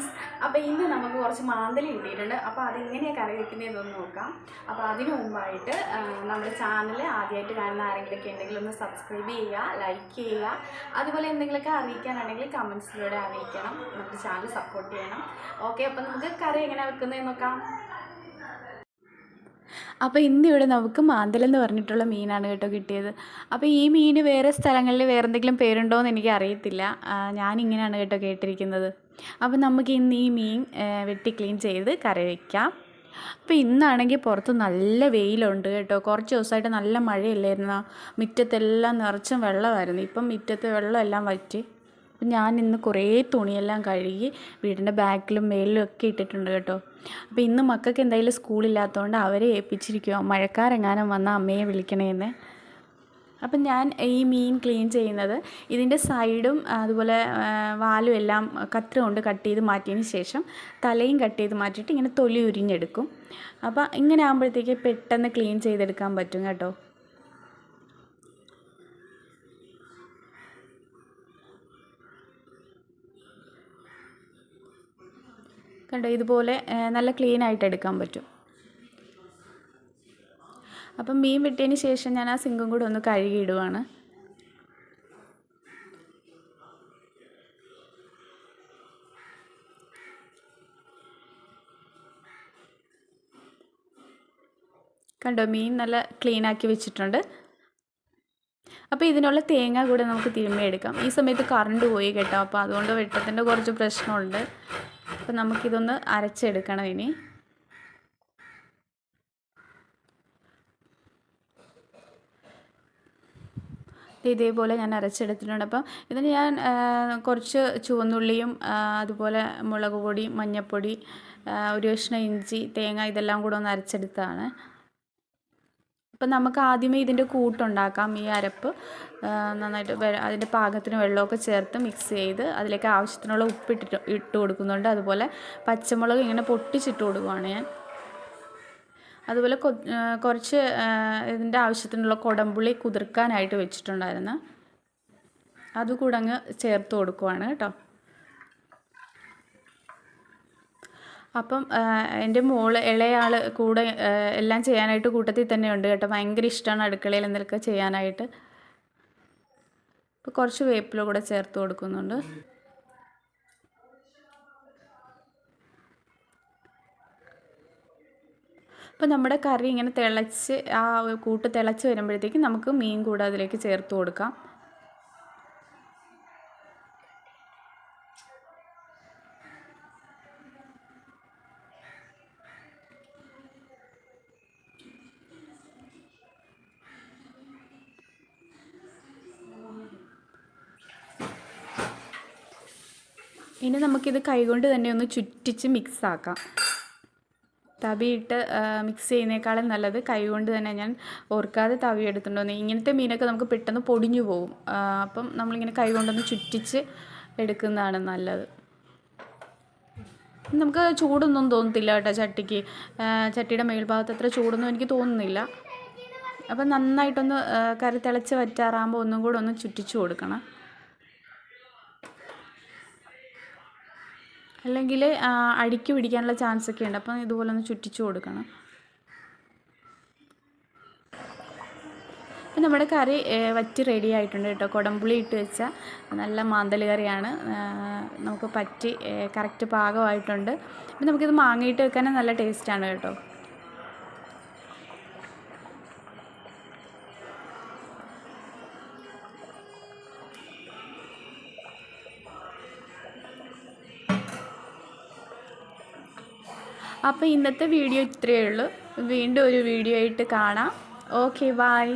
Friends, അപ്പോൾ ഇന്ന് നമുക്ക് കുറച്ച് മാന്തൽ കിട്ടിയിട്ടുണ്ട്. അപ്പോൾ അതെങ്ങനെയാണ് കറി വെക്കുന്നതെന്നൊന്ന് നോക്കാം. അപ്പോൾ അതിനു മുമ്പായിട്ട് നമ്മുടെ ചാനൽ ആദ്യമായിട്ട് കാണുന്ന ആരെങ്കിലുമൊക്കെ ഉണ്ടെങ്കിൽ ഒന്ന് സബ്സ്ക്രൈബ് ചെയ്യുക, ലൈക്ക് ചെയ്യുക. അതുപോലെ എന്തെങ്കിലുമൊക്കെ അറിയിക്കാനുണ്ടെങ്കിൽ കമൻസിലൂടെ അറിയിക്കണം. നമ്മുടെ ചാനൽ സപ്പോർട്ട് ചെയ്യണം. ഓക്കെ, അപ്പോൾ നമുക്ക് കറി എങ്ങനെ വെക്കുന്നതെന്ന് നോക്കാം. അപ്പോൾ ഇന്നിവിടെ നമുക്ക് മാന്തലെന്ന് പറഞ്ഞിട്ടുള്ള മീനാണ് കേട്ടോ കിട്ടിയത്. അപ്പോൾ ഈ മീൻ വേറെ സ്ഥലങ്ങളിൽ വേറെ എന്തെങ്കിലും പേരുണ്ടോ എന്ന് എനിക്ക് അറിയത്തില്ല. ഞാനിങ്ങനെയാണ് കേട്ടോ കേട്ടിരിക്കുന്നത്. അപ്പോൾ നമുക്ക് ഇന്ന് ഈ മീൻ വെട്ടി ക്ലീൻ ചെയ്ത് കറി വയ്ക്കാം. അപ്പോൾ ഇന്നാണെങ്കിൽ പുറത്ത് നല്ല വെയിലുണ്ട് കേട്ടോ. കുറച്ച് ദിവസമായിട്ട് നല്ല മഴയില്ലായിരുന്നു. മുറ്റത്തെല്ലാം നിറച്ചും വെള്ളമായിരുന്നു. ഇപ്പം മുറ്റത്ത് വെള്ളമെല്ലാം വറ്റി. അപ്പം ഞാൻ ഇന്ന് കുറേ തുണിയെല്ലാം കഴുകി വീടിൻ്റെ ബാക്കിലും മേലിലും ഒക്കെ ഇട്ടിട്ടുണ്ട് കേട്ടോ. അപ്പോൾ ഇന്ന് മക്കൾക്ക് എന്തായാലും സ്കൂളില്ലാത്തതുകൊണ്ട് അവരെ ഏൽപ്പിച്ചിരിക്കുക. മഴക്കാരെങ്ങാനും വന്നാൽ അമ്മയെ വിളിക്കണേന്ന്. അപ്പം ഞാൻ ഈ മീൻ ക്ലീൻ ചെയ്യുന്നത് ഇതിൻ്റെ സൈഡും അതുപോലെ വാലും എല്ലാം കത്രി കൊണ്ട് കട്ട് ചെയ്ത് മാറ്റിയതിന് ശേഷം തലയും കട്ട് ചെയ്ത് മാറ്റിയിട്ട് ഇങ്ങനെ തൊലി ഉരിഞ്ഞെടുക്കും. അപ്പോൾ ഇങ്ങനെ ആകുമ്പോഴത്തേക്ക് പെട്ടെന്ന് ക്ലീൻ ചെയ്തെടുക്കാൻ പറ്റും കേട്ടോ. കണ്ടോ, ഇതുപോലെ നല്ല ക്ലീൻ ആയിട്ട് എടുക്കാൻ പറ്റും. അപ്പം മീൻ വെട്ടിയതിന് ശേഷം ഞാൻ ആ സിങ്കും കൂടെ ഒന്ന് കഴുകിയിടുവാണ്. കണ്ടോ, മീൻ നല്ല ക്ലീൻ ആക്കി വെച്ചിട്ടുണ്ട്. അപ്പോൾ ഇതിനുള്ള തേങ്ങ കൂടെ നമുക്ക് തിരുമ്മിയെടുക്കാം. ഈ സമയത്ത് കറണ്ട് പോയി കേട്ടോ. അപ്പോൾ അതുകൊണ്ട് വെട്ടത്തിൻ്റെ കുറച്ച് പ്രശ്നമുണ്ട്. അപ്പോൾ നമുക്കിതൊന്ന് അരച്ചെടുക്കണം. ഇനി ഇതേപോലെ ഞാൻ അരച്ചെടുത്തിട്ടുണ്ട്. അപ്പം ഇതിന് ഞാൻ കുറച്ച് ചുവന്നുള്ളിയും അതുപോലെ മുളക് പൊടി, മഞ്ഞൾപ്പൊടി, ഒരു കഷ്ണം ഇഞ്ചി, തേങ്ങ ഇതെല്ലാം കൂടെ ഒന്ന് അരച്ചെടുത്തതാണ്. അപ്പം നമുക്ക് ആദ്യമേ ഇതിൻ്റെ കൂട്ടുണ്ടാക്കാം. ഈ അരപ്പ് നന്നായിട്ട് അതിൻ്റെ പാകത്തിന് വെള്ളമൊക്കെ ചേർത്ത് മിക്സ് ചെയ്ത് അതിലേക്ക് ആവശ്യത്തിനുള്ള ഉപ്പ് ഇട്ട് കൊടുക്കുന്നുണ്ട്. അതുപോലെ പച്ചമുളക് ഇങ്ങനെ പൊട്ടിച്ചിട്ട് കൊടുക്കുകയാണ് ഞാൻ. അതുപോലെ കുറച്ച് ഇതിൻ്റെ ആവശ്യത്തിനുള്ള കുടംപുളി കുതിർക്കാനായിട്ട് വെച്ചിട്ടുണ്ടായിരുന്നു. അതുകൂടെ അങ്ങ് ചേർത്ത് കൊടുക്കുവാണ് കേട്ടോ. അപ്പം എൻ്റെ മോള് ഇളയാൾ കൂടെ എല്ലാം ചെയ്യാനായിട്ട് കൂട്ടത്തിൽ തന്നെ ഉണ്ട് കേട്ടോ. ഭയങ്കര ഇഷ്ടമാണ് അടുക്കളയിൽ എന്തൊക്കെ ചെയ്യാനായിട്ട്. അപ്പോൾ കുറച്ച് വേപ്പില കൂടെ ചേർത്ത് കൊടുക്കുന്നുണ്ട്. അപ്പോൾ നമ്മുടെ കറി ഇങ്ങനെ തിളച്ച് ആ കൂട്ട് തിളച്ച് വരുമ്പോഴത്തേക്കും നമുക്ക് മീൻ കൂടെ അതിലേക്ക് ചേർത്ത് കൊടുക്കാം. ഇനി നമുക്കിത് കൈകൊണ്ട് തന്നെ ഒന്ന് ചുറ്റിച്ച് മിക്സാക്കാം. തവിയിട്ട് മിക്സ് ചെയ്യുന്നേക്കാളും നല്ലത് കൈകൊണ്ട് തന്നെ. ഞാൻ ഓർക്കാതെ തവി എടുത്തിട്ടുണ്ടോന്ന്. ഇങ്ങനത്തെ മീനൊക്കെ നമുക്ക് പെട്ടെന്ന് പൊടിഞ്ഞു പോകും. അപ്പം നമ്മളിങ്ങനെ കൈകൊണ്ടൊന്ന് ചുറ്റിച്ച് എടുക്കുന്നതാണ് നല്ലത്. നമുക്ക് ചൂടൊന്നും തോന്നത്തില്ല കേട്ടോ ചട്ടിക്ക്. ചട്ടിയുടെ മേൽഭാഗത്ത് അത്ര ചൂടൊന്നും എനിക്ക് തോന്നുന്നില്ല. അപ്പം നന്നായിട്ടൊന്ന് കറി തിളച്ച് വറ്റാറാകുമ്പോൾ ഒന്നും കൂടെ ഒന്ന് ചുറ്റിച്ച് കൊടുക്കണം. അല്ലെങ്കിൽ അടിക്ക് പിടിക്കാനുള്ള ചാൻസ് ഒക്കെ ഉണ്ട്. അപ്പം ഇതുപോലെ ഒന്ന് ചുറ്റിച്ച് കൊടുക്കണം. അപ്പം നമ്മുടെ കറി വറ്റി റെഡി ആയിട്ടുണ്ട് കേട്ടോ. കുടംപുളി ഇട്ട് വെച്ച നല്ല മാന്തൽ കറിയാണ്. നമുക്ക് പറ്റി കറക്റ്റ് പാകമായിട്ടുണ്ട്. അപ്പം നമുക്കിത് മാങ്ങയിട്ട് വെക്കാനും നല്ല ടേസ്റ്റാണ് കേട്ടോ. അപ്പോൾ ഇന്നത്തെ വീഡിയോ ഇത്രയേ ഉള്ളൂ. വീണ്ടും ഒരു വീഡിയോ ആയിട്ട് കാണാം. Okay, by.